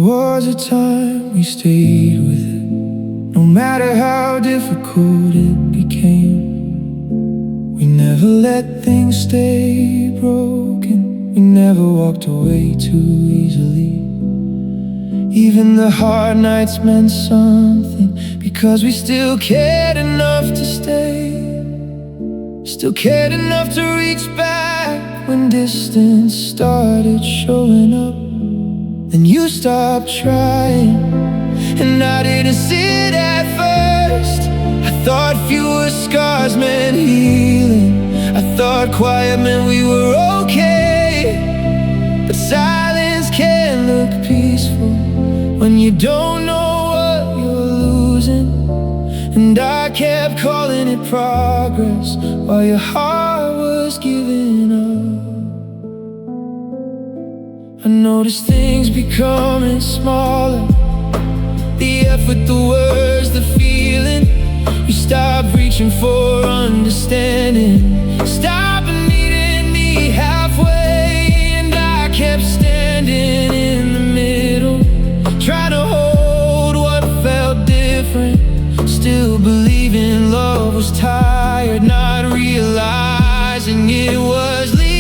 was a time we stayed with it, no matter how difficult it became. We never let things stay broken. We never walked away too easily. Even the hard nights meant something, because we still cared enough to stay. Still cared enough to reach back when distance started showing up. Then you stopped trying, and I didn't see it at first. I thought fewer scars meant healing. I thought quiet meant we were okay. But silence can look peaceful when you don't know what you're losing. And I kept calling it progress while your heart was giving up. I noticed things becoming smaller, the effort, the words, the feeling. You stopped reaching for understanding, stopped meeting me halfway. And I kept standing in the middle, trying to hold what felt different, still believing love was tired, not realizing it was leaving.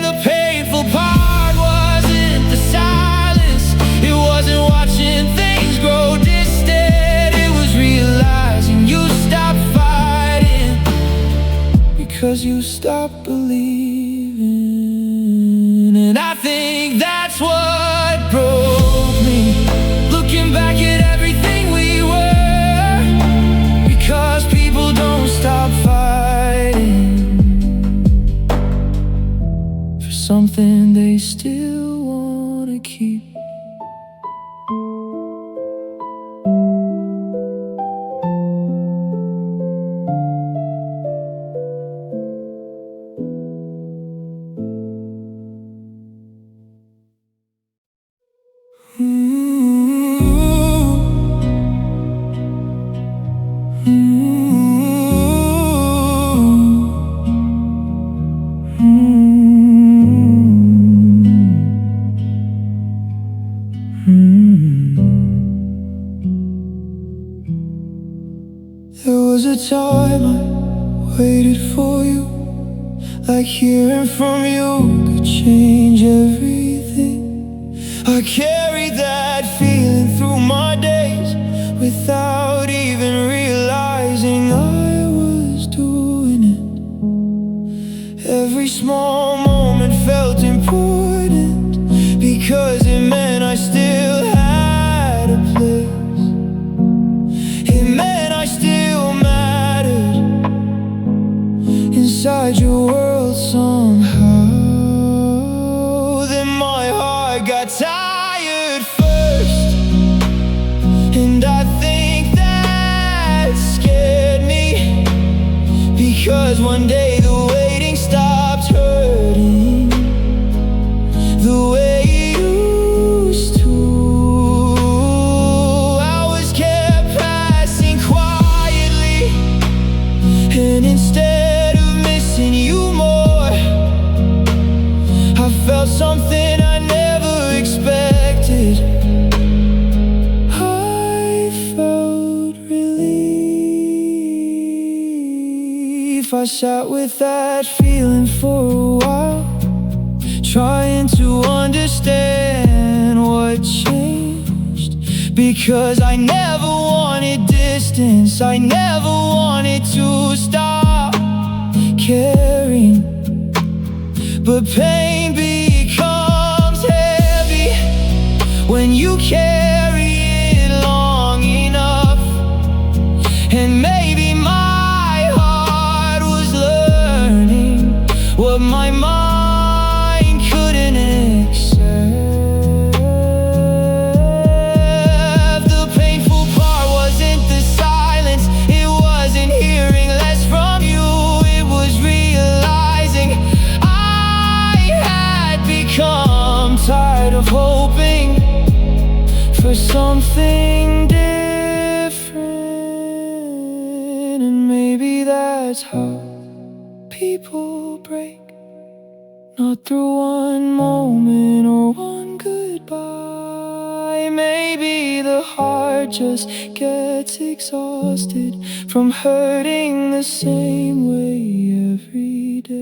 The painful part wasn't the silence, it wasn't watching things grow distant. It was realizing you stopped fighting because you stopped believing. And I think that's what broke me, looking back at everything we were. Because people don't stop fighting for something they still want to keep. There was a time I waited for you, like hearing from you could change everything. I carried that feeling through my days without even realizing I was doing it. Every small moment felt important, because it meant I still had a place. It meant I still mattered inside your world somehow. Then my heart got tired first, and I think that scared me, because one day the waiting stopped hurting the way it used to. Hours kept passing quietly, and instead of missing you more, I felt something I never expected. I felt relief. I sat with that feeling for a while, trying to understand what changed. Because I never wanted distance, I never wanted to stop caring. But pain becomes heavy when you carry it long enough. And maybe my heart was learning what my mind couldn't accept. The painful part wasn't the silence, it wasn't hearing less from you. It was realizing I had become tired of hoping for something different. And maybe that's how people break, not through one moment or one good the heart just gets exhausted from hurting the same way every day.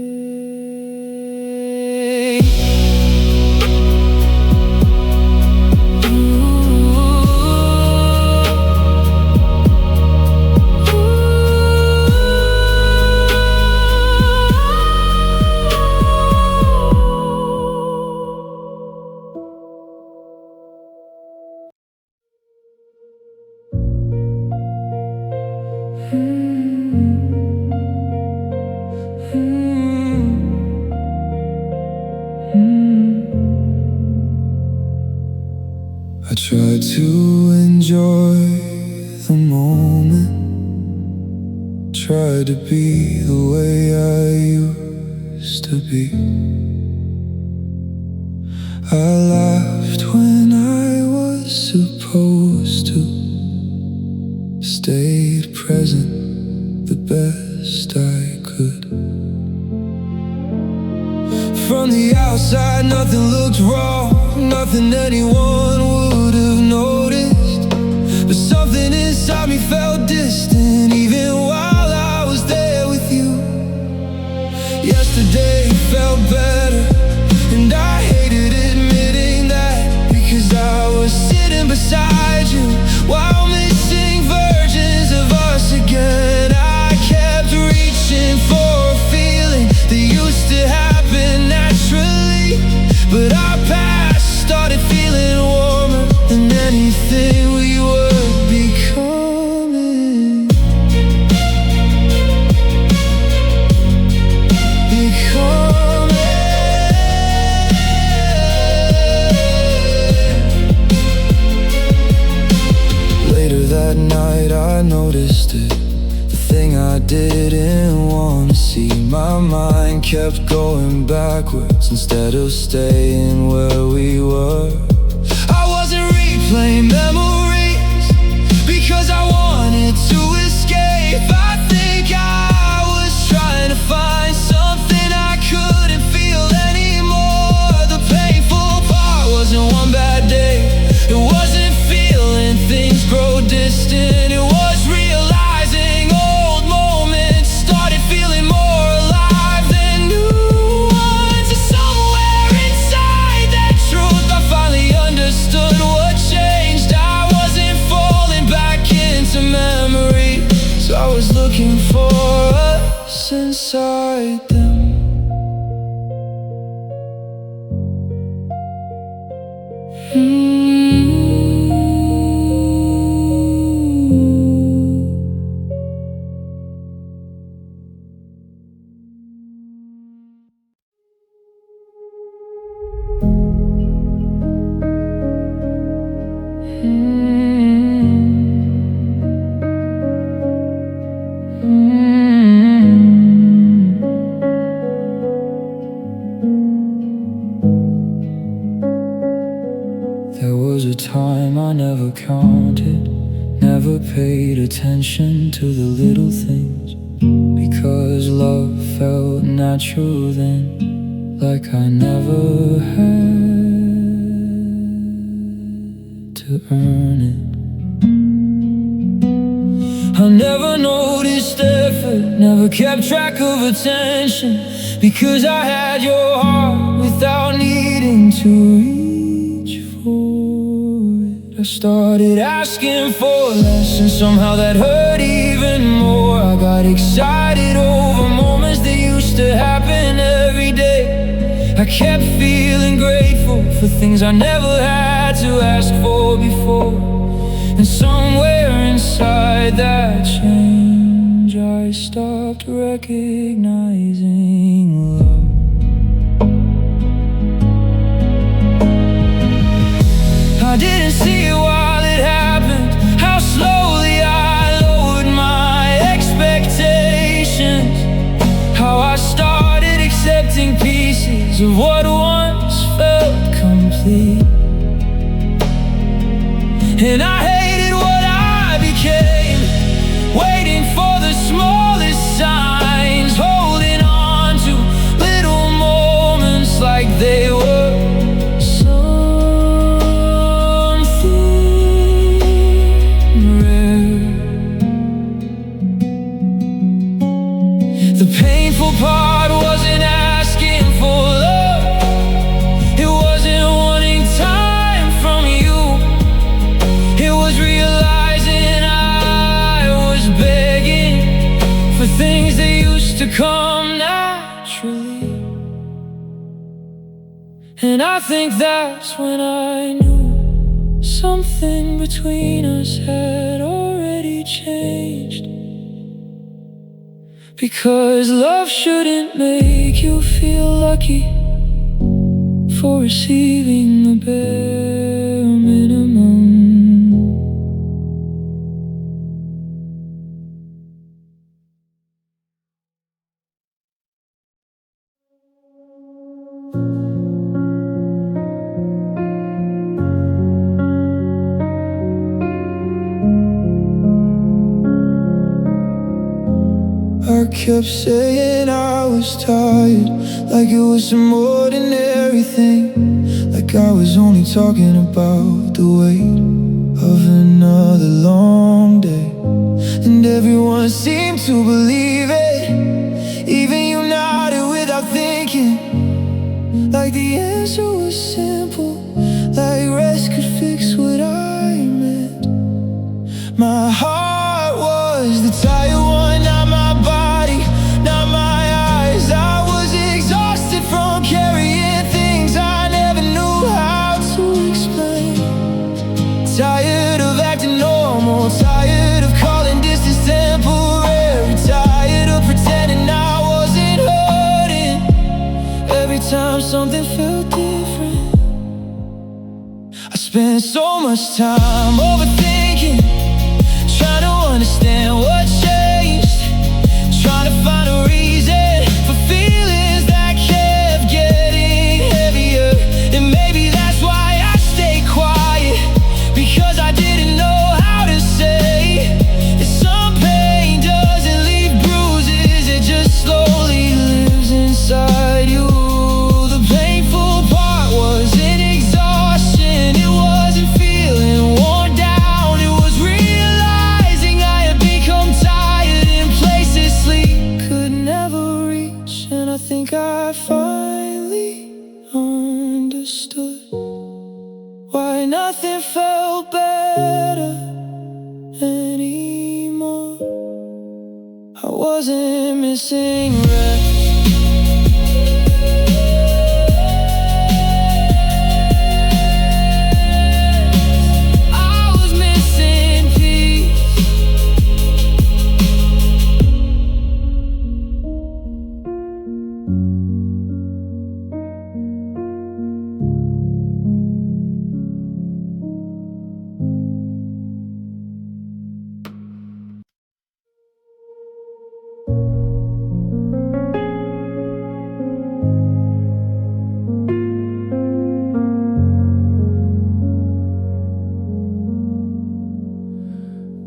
I tried to enjoy the moment, tried to be the way I used to be. I laughed when I was supposed to, stayed present the best I could. From the outside nothing looked wrong, nothing anyone would have noticed, but something inside me felt distant even while I was there with you. Yesterday felt better, and I hated admitting that, because I was sitting beside you while missing versions of us again. I kept reaching for a feeling that used to happen naturally, but our past started feeling warmer than anything we were becoming. Later that night I noticed it, the thing I didn't want to see. My mind kept going backwards instead of staying where we were. I wasn't replaying memories because I wanted to escape. I think I was trying to find something I couldn't feel anymore. The painful part wasn't one bad day, it wasn't feeling things grow distant. It was realizing old moments started feeling more alive than new ones. And somewhere inside that truth I finally understood what changed. I wasn't falling back into memory, so I was looking for us inside them. There was a time I never counted, never paid attention to the little things, because love felt natural then, like I never had to earn it. I never noticed effort, never kept track of attention, because I had your heart without needing to reach for it. I started asking for less, and somehow that hurt even more. I got excited over moments that used to happen every day. I kept feeling grateful for things I never had to ask for before. And somewhere inside that change, I stopped recognizing love. I didn't see it while it happened, how slowly I lowered my expectations, how I started accepting pieces of what once felt complete. And I hated what I became, waiting for the smallest signs, holding on to little moments like they were something. to come naturally. And I think that's when I knew something between us had already changed. Because love shouldn't make you feel lucky for receiving the bare minimum. I kept saying I was tired, like it was some ordinary thing, like I was only talking about the weight of another long day. And everyone seemed to believe it, even you nodded without thinking, like the answer was simple, like rest could fix what I meant. My heart was the tired one, not my body, not my eyes. I was exhausted from carrying things I never knew how to explain. Tired of acting normal, tired of calling distance temporary, tired of pretending I wasn't hurting every time something felt different. I spent so much time overthinking, trying to understand what changed, trying to find a reason for feelings that kept getting heavier. And maybe that's why I stayed quiet, because I didn't know how to say that some pain doesn't leave bruises, it just slowly lives inside you. The painful part wasn't exhaustion, it wasn't feeling worn down, it was realizing I had become tired in places sleep could never reach. And I think I finally understood why nothing felt better anymore. I wasn't missing rest, I was missing peace.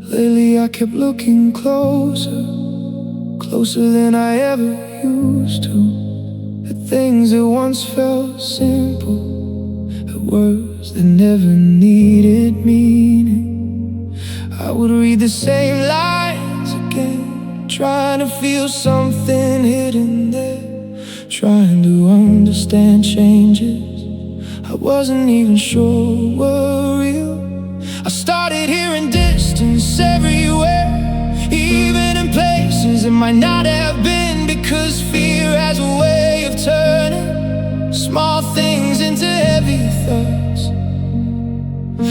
Lately I kept looking closer, closer than I ever used to, at things that once felt simple, at words that never needed meaning. I would read the same lines again, trying to feel something hidden there, trying to understand changes I wasn't even sure were real. I started hearing distance everywhere, even in places it might not have been, because fear has a way of turning small things into heavy thoughts.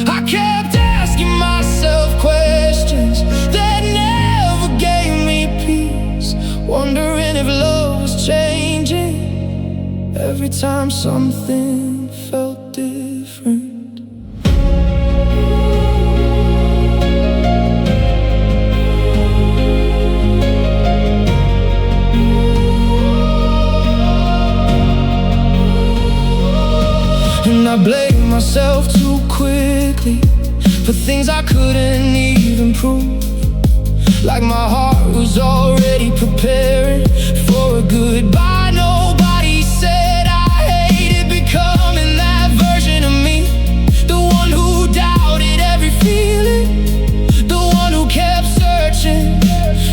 I kept asking myself questions that never gave me peace, wondering if love was changing every time something felt different. And I blame myself too quickly for things I couldn't even prove, like my heart was already preparing for a goodbye. Nobody said I hated becoming that version of me, the one who doubted every feeling, the one who kept searching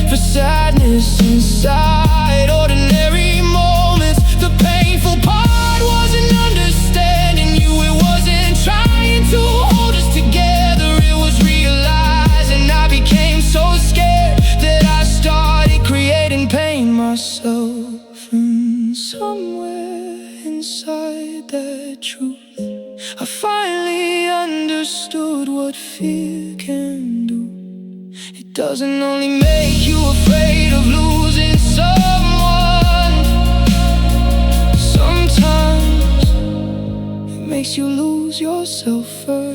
for sadness inside ordinary moments. The painful part wasn't understanding you, it wasn't trying to hold us together, it was realizing I became so scared that I started creating pain myself. understood what fear can do. It doesn't only make you afraid of losing someone. Sometimes it makes you lose yourself first.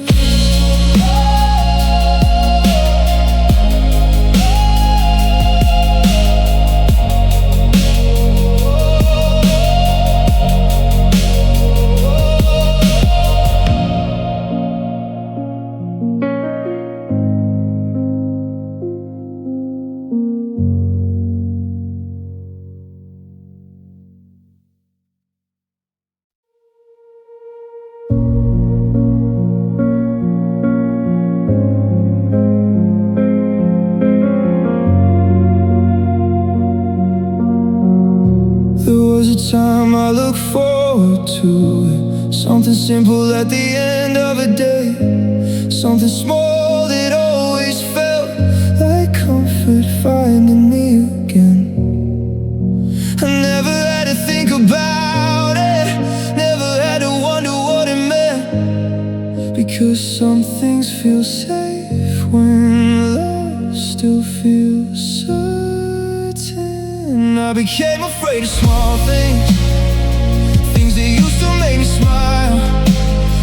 There was a time I looked forward to it, something simple at the end of a day, something small that always felt like comfort finding me again. I never had to think about it, never had to wonder what it meant, because some things feel safe when love still feels certain. I became afraid of small things, things that used to make me smile,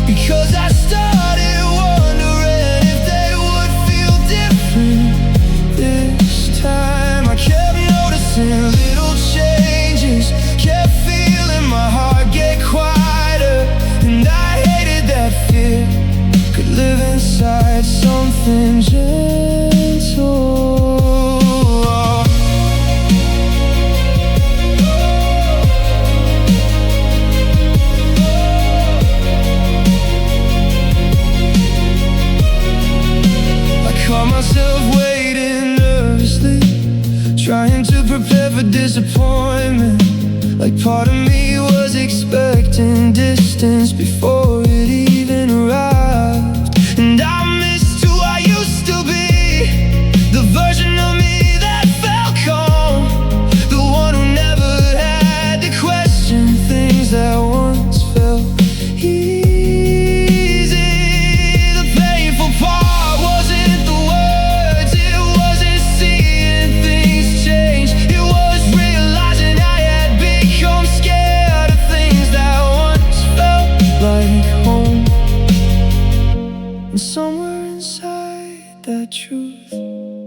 because I started wondering if they would feel different this time. I kept noticing little changes, kept feeling my heart get quieter, and I hated that fear could live inside something gentle. Trying to prepare for disappointment, like part of me was expecting distance before it even arrived. And I missed who I used to be, the version of me that felt calm, the one who never had to question things that once felt easy. The painful part wasn't the words, it wasn't seeing things change, it was realizing I had become scared of things that once felt like home. And somewhere inside that truth,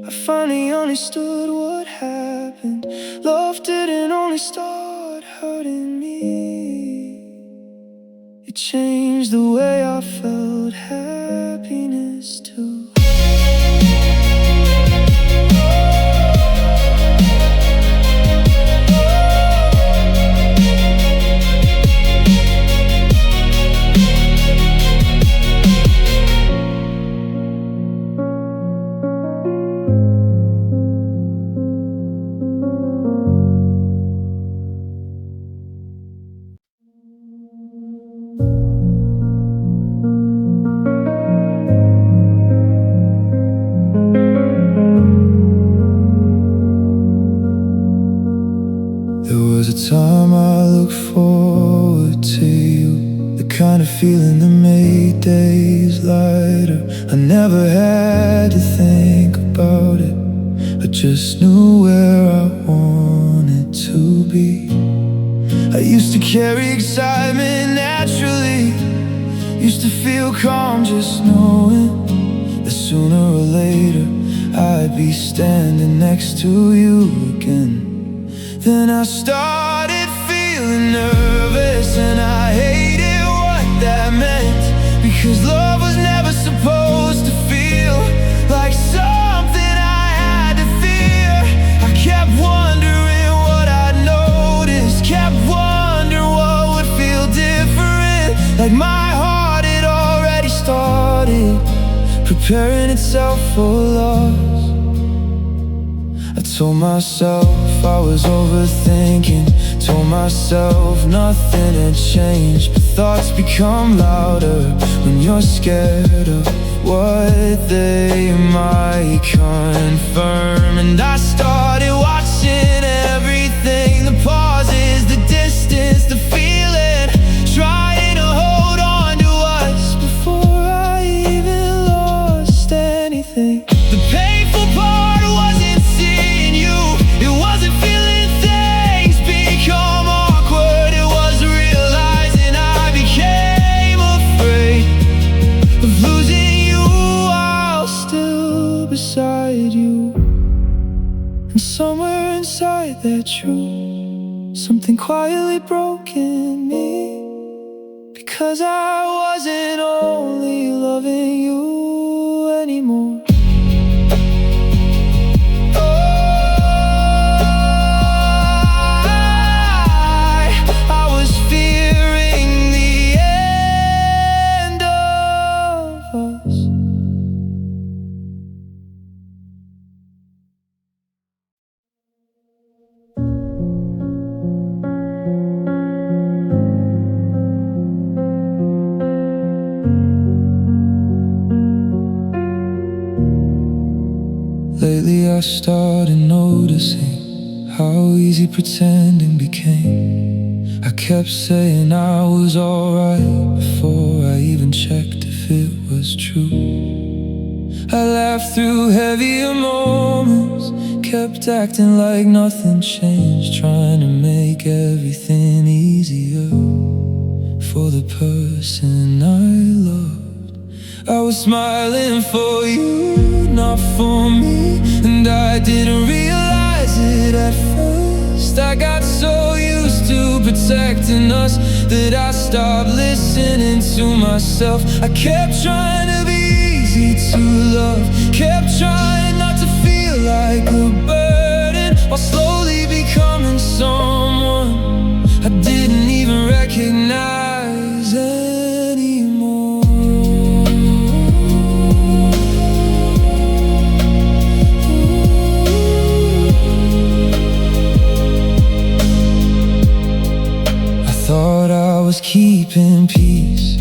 I finally understood what happened. Love didn't only start hurting me, it changed the way I felt happiness too. There was a time I looked forward to you, the kind of feeling that made days lighter. I never had to think about it, I just knew where I wanted to be. I used to carry excitement naturally, used to feel calm just knowing that sooner or later I'd be standing next to you again. Then I started feeling nervous, and I hated what that meant, because love was never supposed to feel like something I had to fear. I kept wondering what I'd notice, kept wondering what would feel different, like my heart had already started preparing itself for loss. I told myself I was overthinking, told myself nothing had changed. But thoughts become louder when you're scared of what they might confirm. And I started watching everything, the pauses, the distance, the feeling, trying to hold on to us before I even lost anything. The painful part wasn't seeing you, it wasn't feeling things become awkward. It was realizing I became afraid of losing you while still beside you. And somewhere inside that truth, something quietly broke in me, because I wasn't only loving you anymore. I was fearing the end of us. Lately I started noticing how easy pretending became. I kept saying I was alright before I even checked if it was true. I laughed through heavier moments, kept acting like nothing changed, trying to make everything easier for the person I loved. I was smiling for you, not for me, and I didn't realize it at first. I got so used to protecting us that I stopped listening to myself. I kept trying to be easy to love, kept trying not to feel like a burden, while slowly becoming someone I didn't even recognize anymore. Thought I was keeping peace,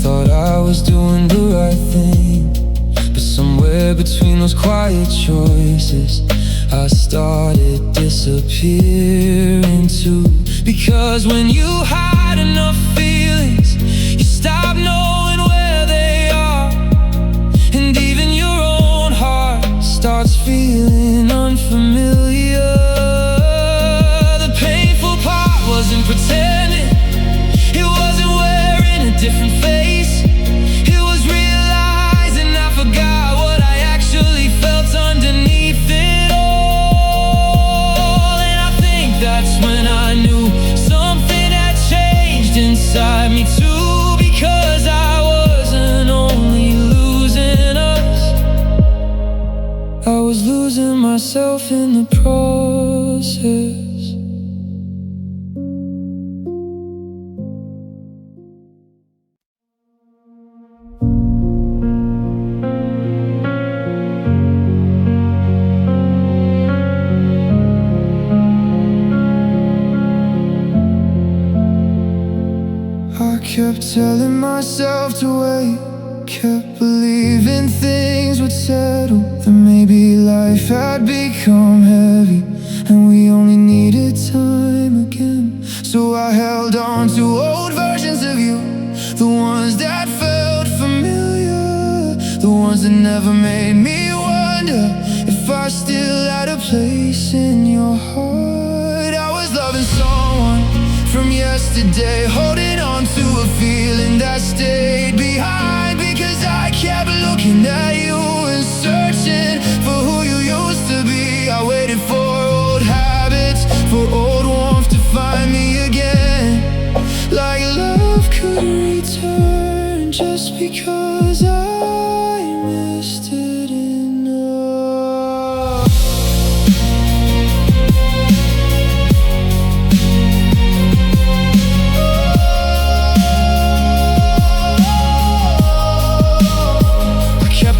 thought I was doing the right thing, but somewhere between those quiet choices I started disappearing too. Because when you hide enough feelings, you stop knowing where they are, and even your own heart starts feeling unfamiliar. The painful part wasn't pretending, it wasn't wearing a different face, it was realizing I forgot what I actually felt underneath it all. And I think that's when I knew something had changed inside me too, because I wasn't only losing us, I was losing myself in the process. I kept telling myself to wait, kept believing things would settle, that maybe life had become heavy and we only needed time again. So I held on to old versions of you, the ones that felt familiar, the ones that never made me wonder if I still had a place in your heart. I was loving someone from yesterday, holding on to a feeling that stayed behind, because I kept looking at you and searching for who you used to be. I waited for old habits, for old warmth to find me again, like love could return just because I missed it enough.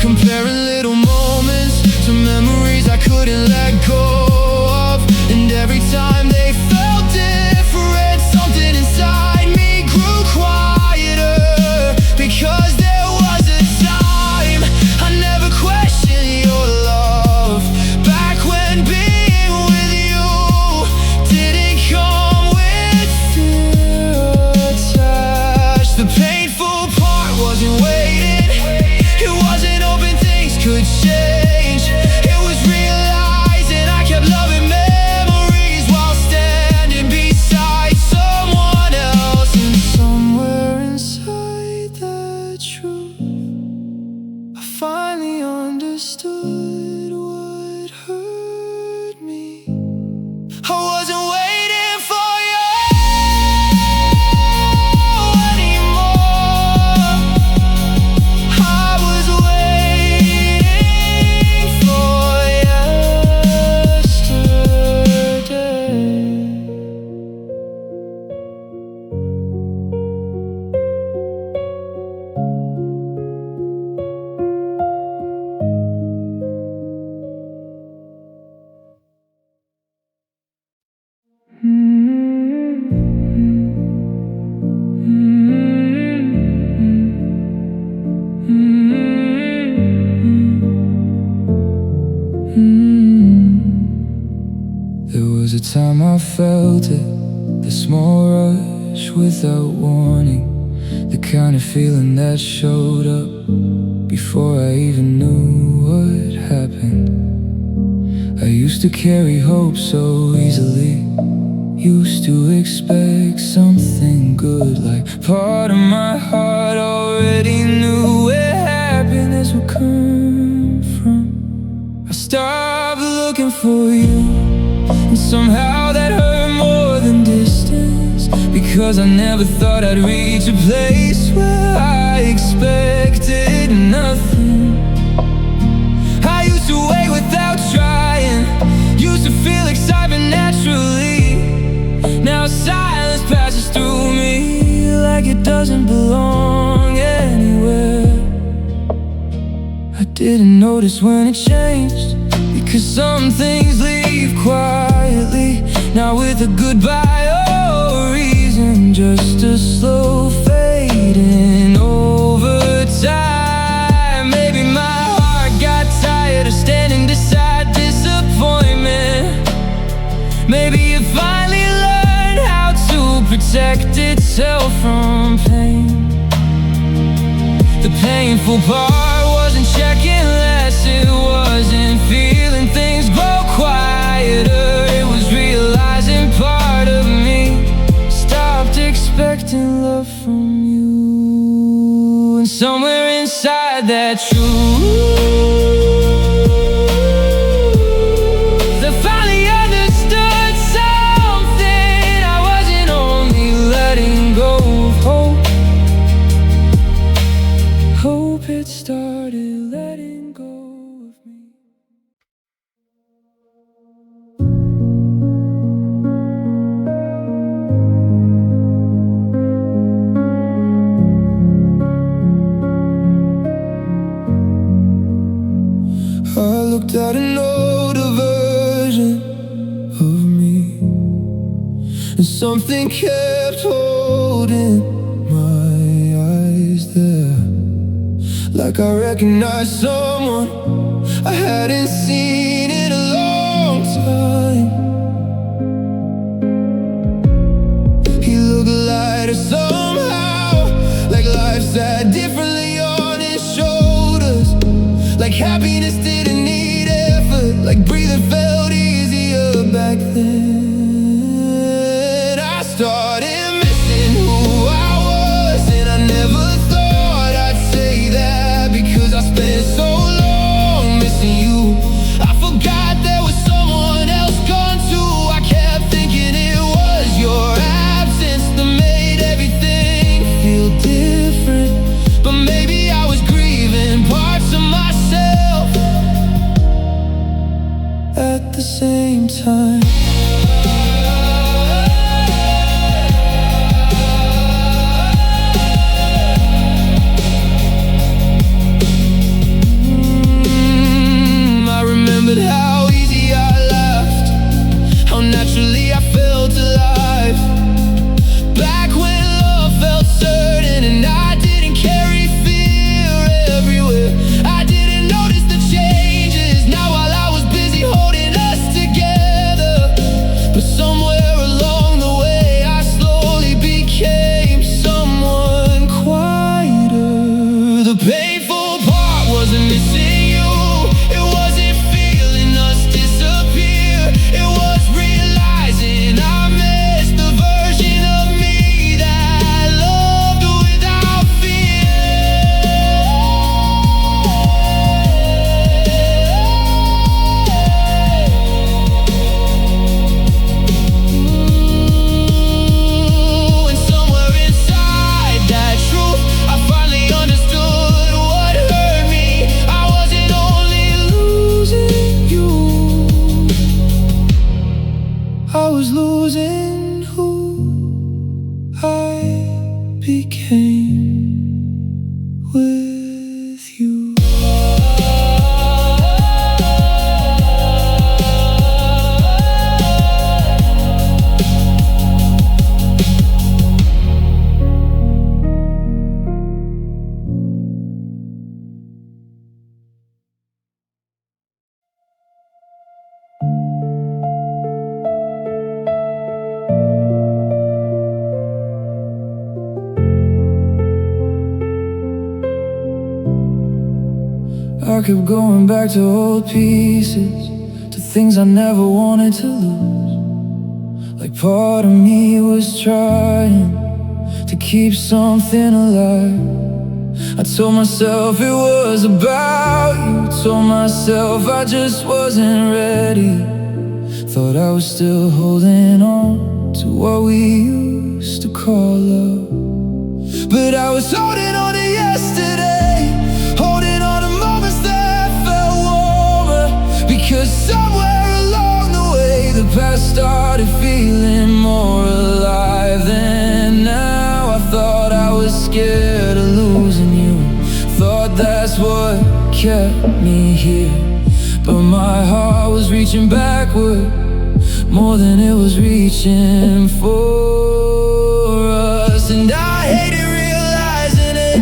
Comparing little moments to memories I couldn't let go of, and every time they felt different, something inside me grew quieter, because there was understood what hurt me. I wasn't waiting for you anymore. I was waiting for yesterday. There was a time I felt it, the small rush without warning, the kind of feeling that showed up before I even knew what happened. I used to carry hope so easily, used to expect something good, like part of my heart already knew where happiness would come from. I stopped looking for you, and somehow that hurt more than distance, because I never thought I'd reach a place where I expected nothing. I used to wait without trying, used to feel excitement naturally. Now silence passes through me like it doesn't belong anywhere. I didn't notice when it changed, because some things leave quietly, not with a goodbye or a reason, just a slow fading over time. Maybe my heart got tired of standing beside disappointment. Maybe it finally learned how to protect itself from pain. The painful part wasn't checking less, it wasn't feeling things grow quieter. It was realizing part of me stopped expecting love from you. And somewhere inside that truth, I finally understood something. I wasn't only letting go of hope. Hope it started letting go of me. I looked at an older version of me, and something kept holding my eyes there, like I recognized someone I hadn't seen in a long time. He looked lighter somehow, like life sat differently on his shoulders, like happiness didn't need effort, like breathing felt easier back then. I started missing who I was, and I never thought I'd say that, because I spent so long missing you. I forgot there was someone else gone too. I kept thinking it was your absence that made everything feel different, but maybe I was grieving parts of myself at the same time. I remembered how easy I laughed, how naturally I felt alive, back when love felt certain and I didn't carry fear everywhere. I didn't notice the changes, now while I was busy holding us together. I kept going back to old pieces, to things I never wanted to lose. Like part of me was trying to keep something alive. I told myself it was about you, told myself I just wasn't ready. Thought I was still holding on to what we used to call love. But I was holding on to yesterday, holding on to moments that felt warmer. Because somewhere along the way, the past started feeling more alive than now. I thought I was scared of losing you, thought that's what kept me here. But my heart was reaching backward more than it was reaching for us. And I hated realizing it,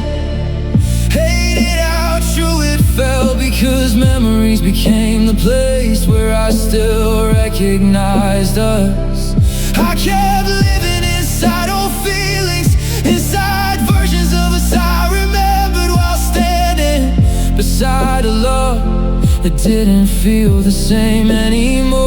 hated how true it felt. Because memories became the place where I still recognized us. I kept living inside old feelings, inside versions of us I remembered, while standing beside a love that didn't feel the same anymore.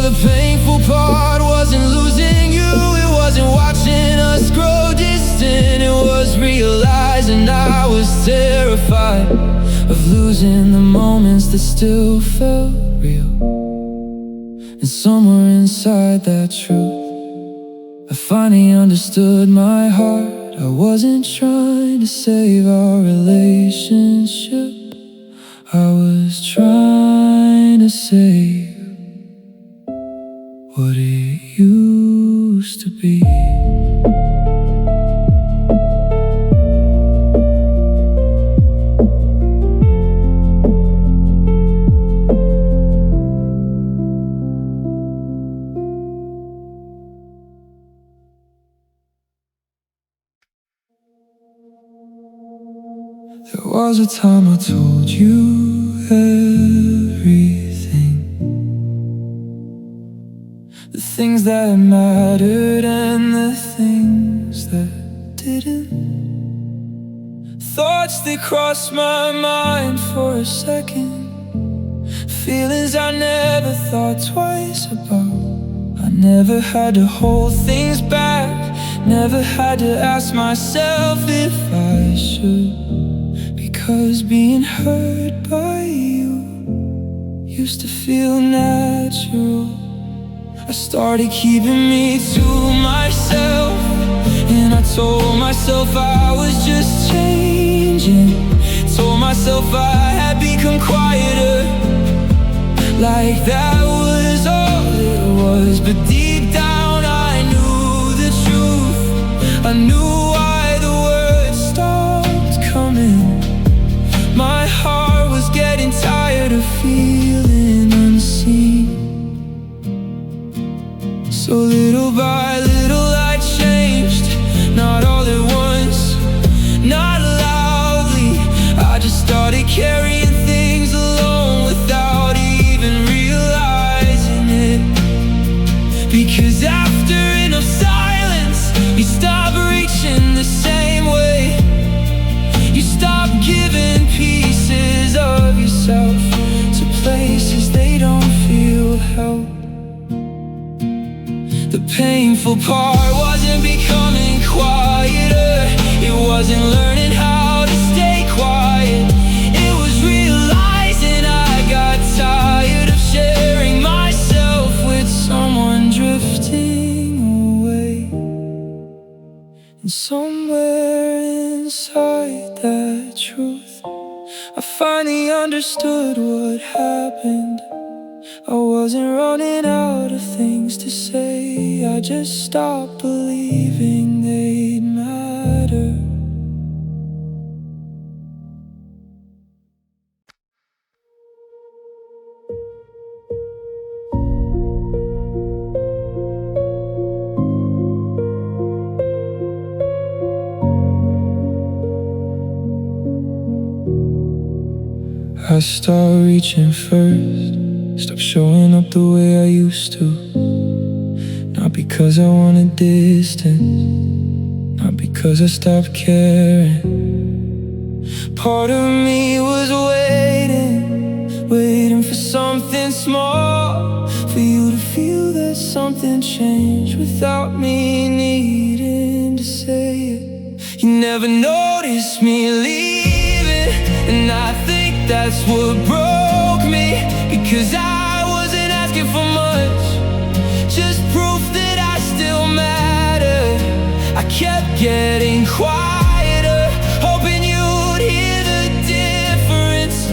The painful part wasn't losing you, it wasn't watching us grow distant. It was realizing I was terrified of losing the moments that still felt real. And somewhere inside that truth, I finally understood my heart. I wasn't trying to save our relationship, I was trying to save what it used to be. There was a time I told you everything, the things that mattered and the things that didn't. Thoughts that crossed my mind for a second, feelings I never thought twice about. I never had to hold things back, never had to ask myself if I should. Because being hurt by you used to feel natural. I started keeping me to myself, and I told myself I was just changing. Told myself I had become quieter, like that was all it was. But deep down I knew the truth, I knew why the words stopped coming. My heart was getting tired of feeling unseen. So little by little I changed, not all at once, not loudly. I just started carrying things alone without even realizing it. Because after enough silence, you stop reaching the same way. You stop giving pieces of yourself to places they don't feel held. The painful part wasn't becoming quieter, it wasn't learning how to stay quiet. It was realizing I got tired of sharing myself with someone drifting away. And somewhere inside that truth, I finally understood what happened. I wasn't running out of things to say, I just stopped believing they'd matter. I start reaching first, stop showing up the way I used to. Not because I wanted distance, not because I stopped caring, Part of me was waiting for something small, for you to feel that something changed without me needing to say it. You never noticed me leaving, and I think that's what broke me, because I wasn't asking for much, just proof that I still matter. I kept getting quieter, hoping you'd hear the difference,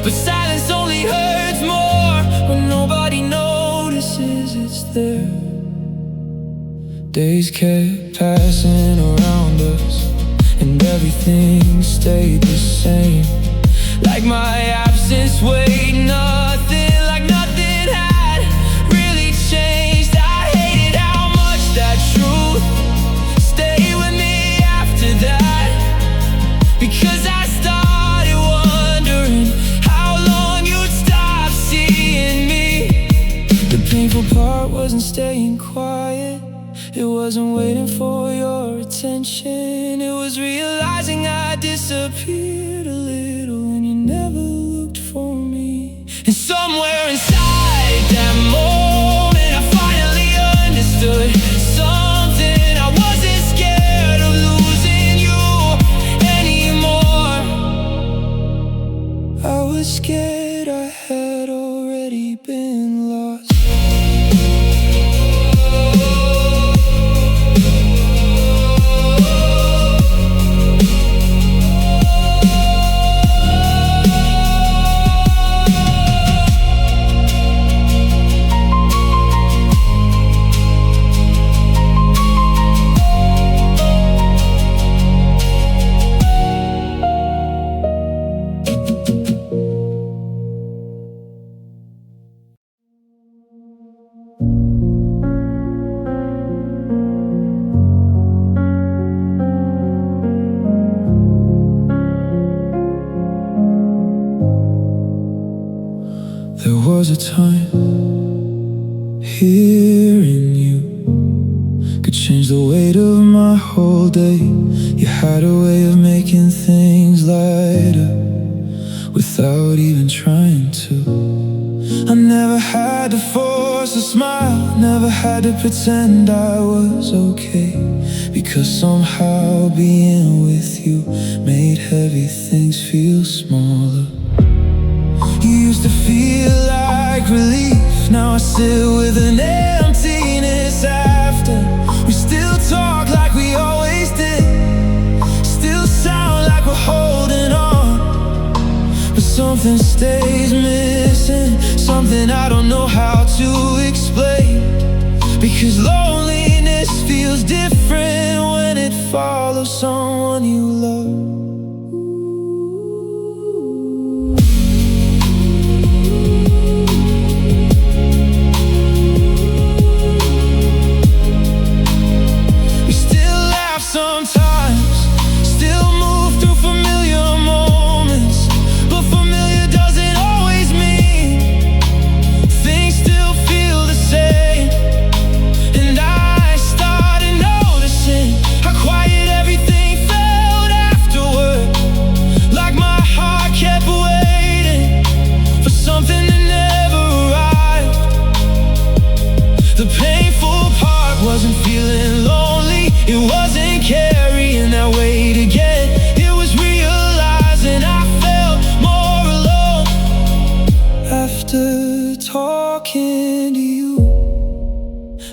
but silence only hurts more when nobody notices it's there. Days kept passing around us, and everything stayed the same. Like my absence weighed nothing, like nothing had really changed. I hated how much that truth stayed with me after that, because I started wondering how long you'd stop seeing me. The painful part wasn't staying quiet, it wasn't waiting for your attention, it was realizing I disappeared a little and you never looked for me. And somewhere inside that moment I finally understood something. I wasn't scared of losing you anymore. I was scared I had already been lost. There was a time hearing you could change the weight of my whole day. You had a way of making things lighter without even trying to. I never had to force a smile, never had to pretend I was okay, because somehow being with you made heavy things feel smaller. You used to feel like relief, now I sit with an emptiness after. We still talk like we always did, still sound like we're holding on, but something stays missing, something I don't know how to explain, because loneliness feels different when it follows someone you love. Sometimes, still move through familiar moments, but familiar doesn't always mean things still feel the same. And I started noticing how quiet everything felt afterward, like my heart kept waiting for something that never arrived. The painful part wasn't feeling lonely, it wasn't carrying that weight again, it was realizing I felt more alone. After talking to you,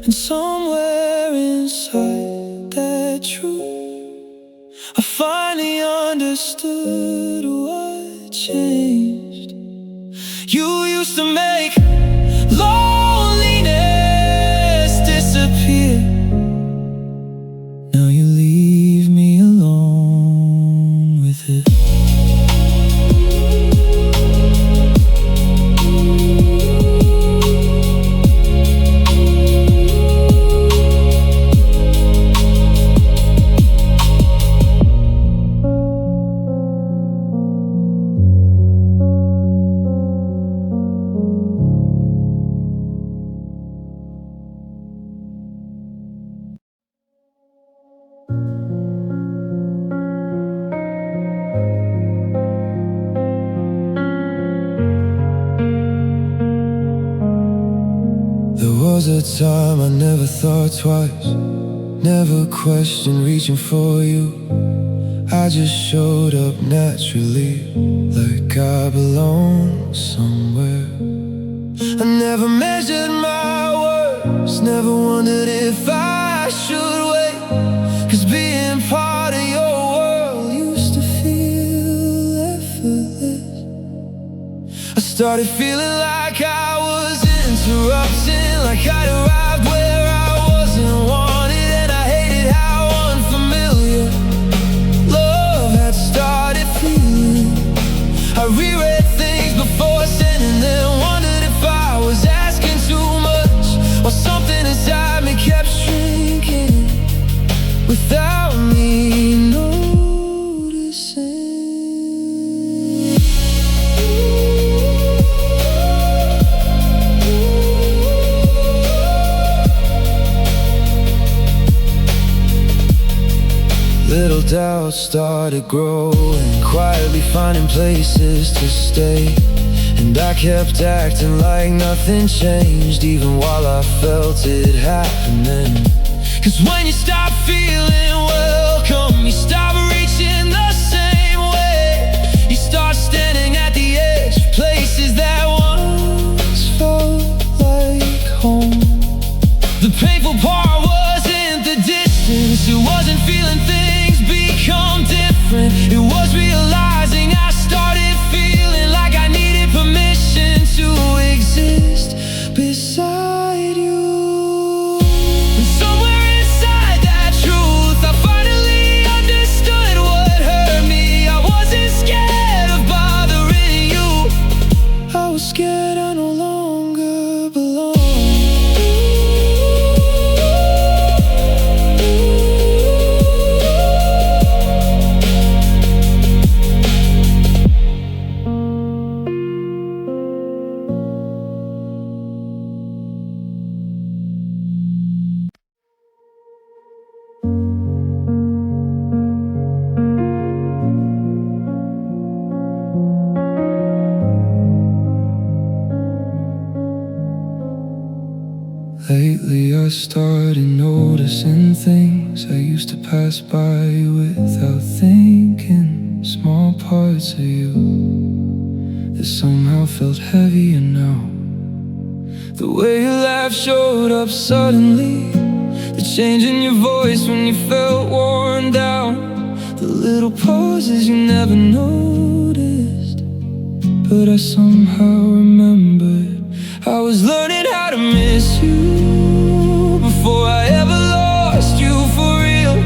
and somewhere inside that truth, I finally understood what changed. You used to make loneliness disappear, now you leave me alone with it. was a time I never thought twice, never questioned reaching for you. I just showed up naturally, like I belong somewhere. I never measured my words, never wondered if I should wait, 'cause being part of your world used to feel effortless. I started feeling like I was interrupting, like I'd arrived where I wasn't wanted, and I hated how unfamiliar love had started feeling. I reread things before sending them, wondered if I was asking too much, or something inside me kept shrinking without me noticing. Little doubts started growing, quietly finding places to stay. And I kept acting like nothing changed, even while I felt it happening. 'Cause when you stop feeling welcome, you stop reaching the same way. You start standing at the edge, places that once felt like home. The painful part wasn't the distance, it wasn't feeling things become different. It was realizing I started feeling like I needed permission to exist beside you. And somewhere inside that truth, I finally understood what hurt me. I wasn't scared of bothering you, I was scared I no longer belonged. Lately I started noticing things I used to pass by without thinking. Small parts of you that somehow felt heavier now. The way your laugh showed up suddenly, the change in your voice when you felt worn down, the little pauses you never noticed, but I somehow remembered. I was learning how to miss you before I ever lost you for real.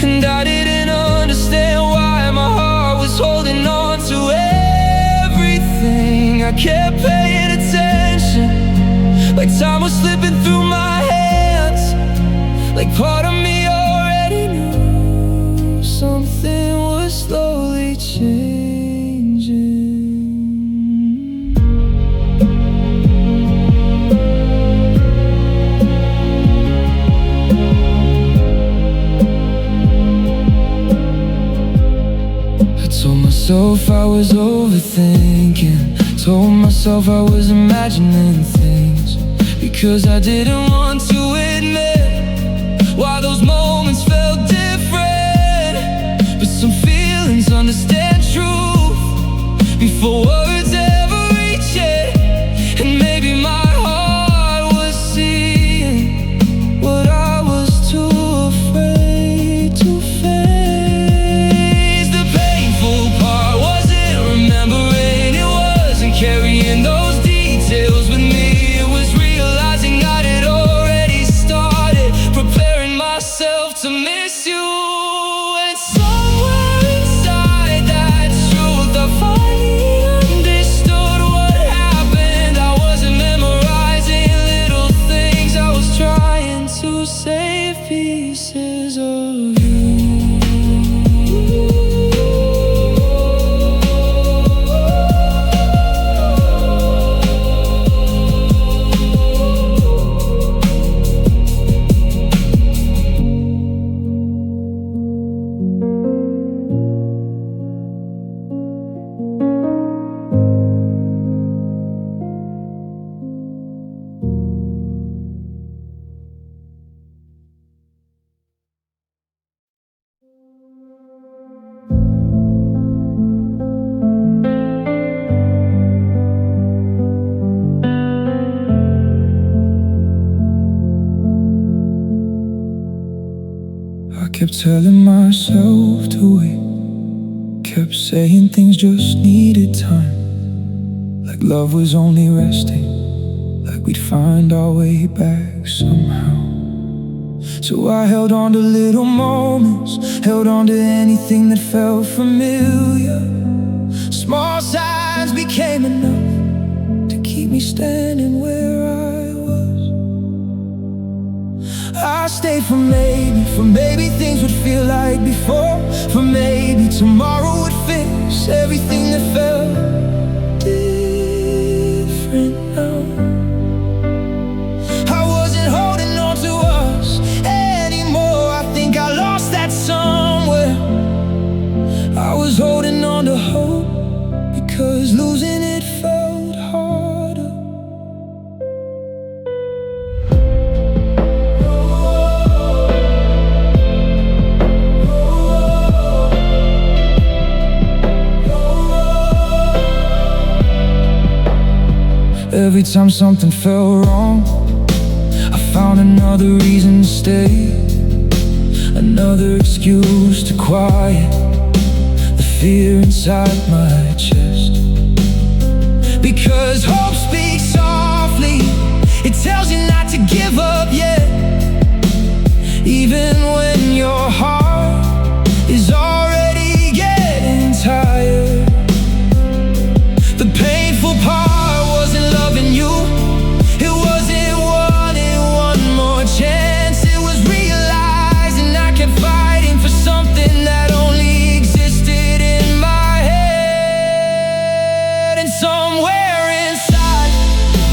And I didn't understand why my heart was holding on to everything. I kept paying attention, like time was slipping through my hands, like part of me already knew something was slowly changing. Told myself I was overthinking, told myself I was imagining things, because I didn't want to admit why those moments felt different. But some feelings understand truth before words ever reach it. And maybe my heart was seeing what I was too afraid to face. The painful part wasn't remembering, it wasn't carrying those details with me. It was realizing I had already started preparing myself to miss you. And somewhere inside that truth, I finally understood kept telling myself to wait, kept saying things just needed time, like love was only resting, like we'd find our way back somehow. So I held on to little moments, held on to anything that felt familiar. Small signs became enough to keep me standing where I was. I stayed for maybe things would feel like before, for maybe tomorrow would fix everything that felt different now. I wasn't holding on to us anymore, I think I lost that somewhere. I was holding on to hope, because losing it felt harder. Every time something felt wrong, I found another reason to stay, another excuse to quiet the fear inside my chest. Because hope speaks softly, it tells you not to give up yet, even when your heart is already getting tired. The painful part wasn't loving you, it wasn't wanting one more chance, it was realizing I kept fighting for something that only existed in my head. And somewhere inside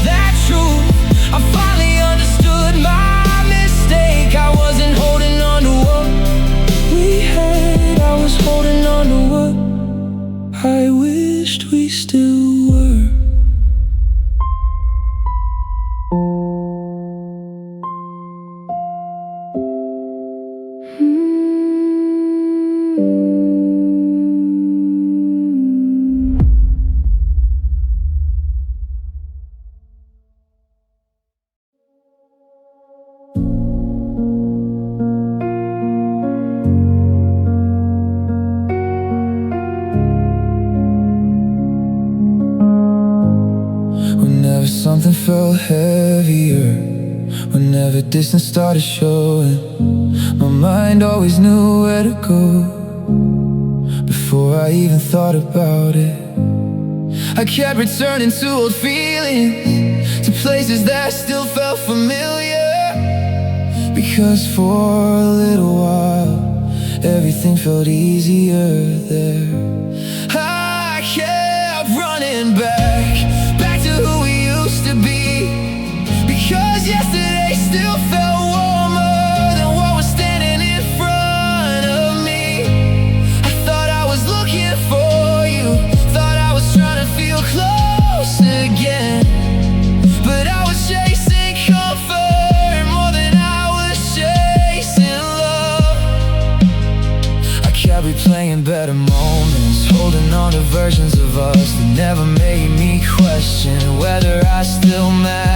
that truth, I finally understood my mistake. I wasn't holding on to what we had, I was holding on to what I wished we still were. Whenever something felt heavier, whenever distance started showing, my mind always knew where to go before I even thought about it. I kept returning to old feelings, to places that still felt familiar, because for a little while everything felt easier there. I kept running back to who we used to be, because yesterday still felt warmer than what was standing in front of me. I thought I was looking for you, thought I was trying to feel close again, but I was chasing comfort more than I was chasing love. I kept replaying better moments, holding on to versions of us that never made me question whether I still matter.